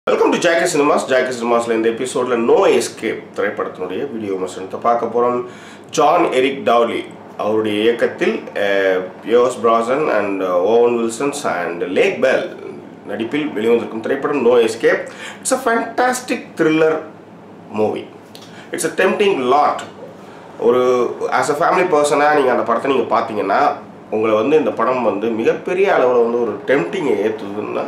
Welcome to Jackie Cinemas. Jackie Cinemas in the episode No Escape திரைப்படத்தினுடைய video விமர்சனத்தை பார்க்க போறோம். ஜான் எரிக் டவுலி அவருடைய இயக்கத்தில் Pierce Brosnan and Owen Wilson's and Lake Bell நடிப்பில் வெளிவந்திருக்கும் திரைப்படம் No Escape. It's a fantastic thriller movie. It's a tempting lot. ஒரு as a family person நீங்க அந்த படத்தை நீங்க பாத்தீங்கன்னா உங்களை வந்து இந்த படம் வந்து மிகப்பெரிய அளவுல வந்து ஒரு டெம்ப்டிங்கை ஏத்துதுன்னா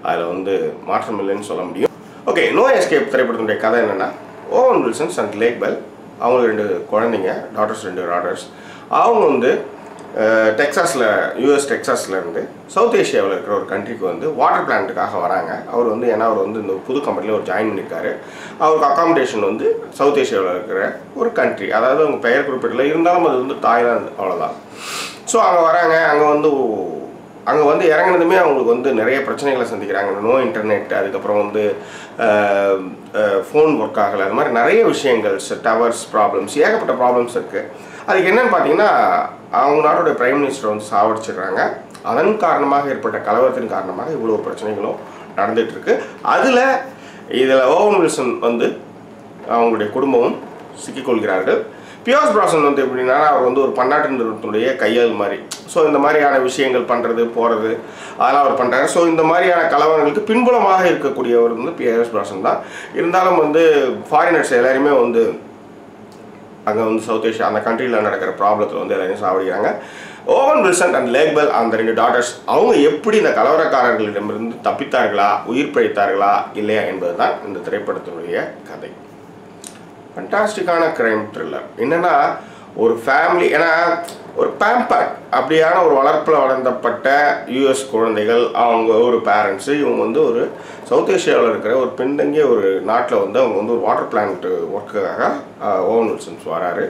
அதில் வந்து மாற்றம் இல்லைன்னு சொல்ல முடியும். ஓகே, நோ எஸ்கேப் திரைப்படத்தினுடைய கதை என்னென்னா, Owen Wilson's and Lake Bell அவங்களுக்கு 2 குழந்தைங்க, டாட்டர்ஸ் 2 டாட்டர்ஸ். அவங்க வந்து டெக்ஸாஸில் யூஎஸ் டெக்ஸாஸ்லேருந்து சவுத் ஏஷியாவில் இருக்கிற ஒரு கண்ட்ரிக்கு வந்து வாட்டர் பிளான்ட்டுக்காக வராங்க. அவர் வந்து ஏன்னா அவர் வந்து இந்த புது கம்பெனியில் ஒரு ஜாயின் பண்ணியிருக்காரு. அவருக்கு அக்காமடேஷன் வந்து சவுத் ஏஷியாவில் இருக்கிற ஒரு கண்ட்ரி, அதாவது அவங்க பெயர் குறிப்பிடல, இருந்தாலும் அது வந்து தாய்லாந்து, அவ்வளோதான். ஸோ அங்கே வராங்க. அங்கே வந்து இறங்கினதுமே அவங்களுக்கு வந்து நிறைய பிரச்சனைகளை சந்திக்கிறாங்க. நோ இன்டர்நெட், அதுக்கப்புறம் வந்து ஃபோன் ஒர்க் ஆகலை, அது மாதிரி நிறைய விஷயங்கள், டவர்ஸ் ப்ராப்ளம்ஸ், ஏகப்பட்ட ப்ராப்ளம்ஸ் இருக்குது. அதுக்கு என்னென்னு பார்த்தீங்கன்னா, அவங்க நாட்டோடைய பிரைம் மினிஸ்டர் வந்து சாவடிச்சிடுறாங்க. அதன் காரணமாக ஏற்பட்ட கலவரத்தின் காரணமாக இவ்வளோ பிரச்சனைகளும் நடந்துகிட்ருக்கு. இதில் ஓவன் வில்சன் வந்து அவங்களுடைய குடும்பமும் சிக்கிக்கொள்கிறார்கள். பியர்ஸ் பிராசன் வந்து எப்படின்னா, அவர் வந்து ஒரு பன்னாட்டு நிறுவனத்தினுடைய கையாள் மாதிரி. ஸோ இந்த மாதிரியான விஷயங்கள் பண்ணுறது போகிறது அதெல்லாம் அவர் பண்ணுறாரு. ஸோ இந்த மாதிரியான கலவரங்களுக்கு பின்புலமாக இருக்கக்கூடியவர் வந்து பியர்ஸ் பிராசன் தான். இருந்தாலும் வந்து ஃபாரினர்ஸ் எல்லாருமே வந்து அங்கே வந்து சவுத் ஏஷியா அந்த கண்ட்ரியில் நடக்கிற ப்ராப்ளத்தில் வந்து எல்லாரையும் சாவடிக்கிறாங்க. Owen Wilson and Lake Bell அந்த 2 டாட்டர்ஸ் அவங்க எப்படி இந்த கலவரக்காரர்களிடமிருந்து தப்பித்தார்களா, உயிர் பிழைத்தார்களா இல்லையா என்பது தான் இந்த திரைப்படத்தினுடைய கதை. ஃபண்டாஸ்டிக்கான கிரைம் த்ரில்லர். என்னென்னா, ஒரு ஃபேமிலி, ஏன்னா ஒரு பேம்பர்ட் அப்படியான ஒரு வளர்ப்பில் வளர்ந்தப்பட்ட யூஎஸ் குழந்தைகள், அவங்க ஒரு பேரண்ட்ஸு, இவங்க வந்து ஒரு சவுத் ஏஷியாவில் இருக்கிற ஒரு பின்தங்கிய ஒரு நாட்டில் வந்து அவங்க வந்து ஒரு வாட்டர் பிளான்ட் ஒர்க்குக்காக ஓவன் வில்சன்ஸ் வராரு.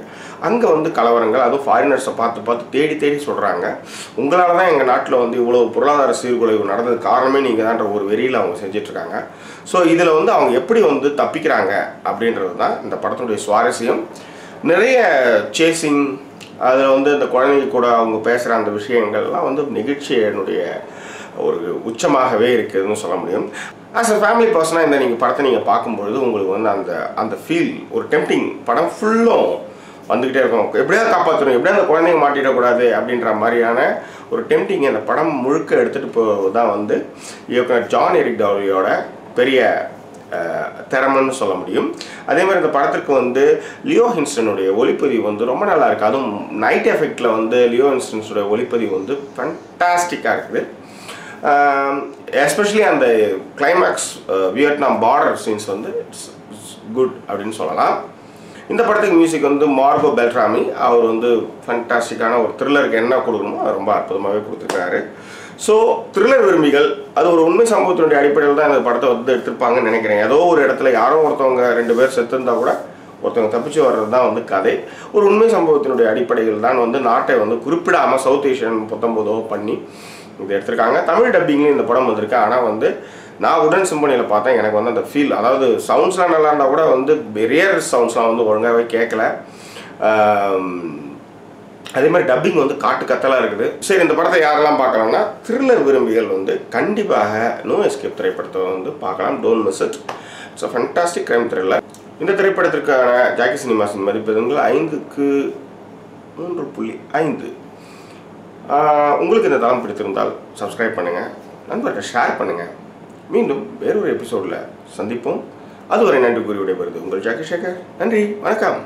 அங்கே வந்து கலவரங்கள், அதுவும் ஃபாரினர்ஸை பார்த்து தேடி சொல்கிறாங்க, உங்களால் தான் எங்கள் நாட்டில் வந்து இவ்வளோ பொருளாதார சீர்குலைவு நடந்தது காரணமே நீங்கள் தான்ற ஒரு வெறியில் அவங்க செஞ்சிட்ருக்காங்க. ஸோ இதில் வந்து அவங்க எப்படி வந்து தப்பிக்கிறாங்க அப்படின்றது தான் இந்த படத்தினுடைய சுவாரஸ்யம். நிறைய சேசிங், அதில் வந்து இந்த குழந்தைங்க கூட அவங்க பேசுகிற அந்த விஷயங்கள்லாம் வந்து நிகழ்ச்சியினுடைய ஒரு உச்சமாகவே இருக்குதுன்னு சொல்ல முடியும். ஆஸ் அ ஃபேமிலி பர்சனாக இந்த படத்தை நீங்கள் பார்க்கும்பொழுது உங்களுக்கு வந்து அந்த ஃபீல், ஒரு டெம்ப்டிங், படம் ஃபுல்லும் வந்துக்கிட்டே இருக்கும். எப்படியாவது காப்பாற்றணும், எப்படியாவது அந்த குழந்தைங்க மாட்டிடக்கூடாது அப்படின்ற மாதிரியான ஒரு டெம்ப்டிங் அந்த படம் முழுக்க எடுத்துகிட்டு போதான் வந்து இயக்குனர் ஜான் எரிக் டவுலியோட பெரிய திறமைன்னு சொல்ல முடியும். அதே மாதிரி இந்த படத்துக்கு வந்து லியோ ஹின்ஸ்டனுடைய ஒளிப்பதிவு வந்து ரொம்ப நல்லா இருக்குது. அதுவும் நைட் எஃபெக்டில் வந்து லியோ ஹின்ஸ்டன்ஸோட ஒளிப்பதிவு வந்து ஃபண்டாஸ்டிக்காக இருக்குது. எஸ்பெஷலி அந்த கிளைமேக்ஸ் வியட்நாம் பார்டர் சீன்ஸ் வந்து இட்ஸ் குட் அப்படின்னு சொல்லலாம். இந்த படத்துக்கு மியூசிக் வந்து மார்கோ பெல்ட்ராமி, அவர் வந்து ஃபண்டாஸ்டிக்கான ஒரு த்ரில்லருக்கு என்ன கொடுக்கணுமோ அது ரொம்ப அற்புதமாகவே கொடுத்துருக்காரு. ஸோ த்ரில்லர் விரும்பிகள், அது ஒரு உண்மை சம்பவத்தினுடைய அடிப்படையில் தான் இந்த படத்தை வந்து எடுத்திருப்பாங்கன்னு நினைக்கிறேன். ஏதோ ஒரு இடத்துல யாரோ ஒருத்தவங்க 2 பேர் செத்துருந்தா கூட ஒருத்தவங்க தப்பிச்சு வர்றது தான் வந்து கதை. ஒரு உண்மை சம்பவத்தினுடைய அடிப்படையில் தான் வந்து நாட்டை வந்து குறிப்பிடாமல் சவுத் ஏஷியன் 19 பண்ணி இது எடுத்திருக்காங்க. தமிழ் டப்பிங்லேயும் இந்த படம் வந்திருக்கு. ஆனால் வந்து நான் உடன் சிம்பனியில் பார்த்தேன், எனக்கு வந்து அந்த ஃபீல், அதாவது சவுண்ட்ஸ்லாம் நல்லா இருந்தால் கூட வந்து ரியர் சவுண்ட்ஸ்லாம் வந்து ஒழுங்காகவே கேட்கல. அதே மாதிரி டப்பிங் வந்து காட்டு கத்தலாக இருக்குது. சரி, இந்த படத்தை யாரெல்லாம் பார்க்கலாம்னா, த்ரில்லர் விரும்பிகள் வந்து கண்டிப்பாக நோ எஸ்கேப் திரைப்படத்தை வந்து பார்க்கலாம். Don't miss it. It's a fantastic crime thriller. இந்த திரைப்படத்திற்கான ஜாக்கி சினிமாஸின் மதிப்பீடுகள் 5க்கு 3.5. உங்களுக்கு இந்த தளம் பிடித்திருந்தால் சப்ஸ்கிரைப் பண்ணுங்கள், நண்பர்கிட்ட ஷேர் பண்ணுங்கள். மீண்டும் வேறொரு எபிசோடில் சந்திப்போம். அதுவரை நன்றி கூறி விடைபெறுது உங்கள் ஜாக்கி சேகர். நன்றி, வணக்கம்.